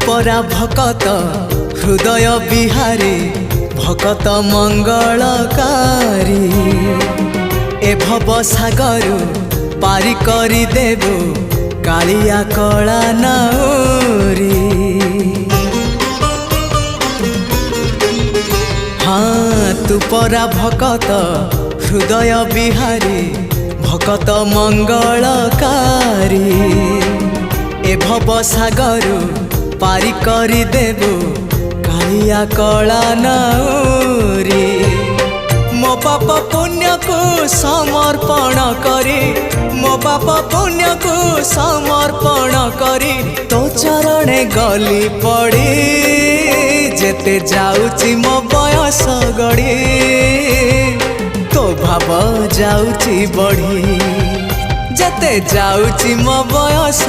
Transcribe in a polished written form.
परा भकत हृदय बिहारी भकत मंगलकारी ए भव सागर पारी करी देबो कालिया कला नाउरी। हाँ तू परा भकत हृदय बिहारी भकत मंगलकारी ए भव सागर पारी करी देबो कालिया कला नाउरी। मो पाप पुण्य को समर्पण करी मो पाप पुण्य को समर्पण करी तो चरणे गली पड़ी जेते जाउची मो बयस गड़ी तो भाव जाउची बढ़ी जेते जाउची मो बयस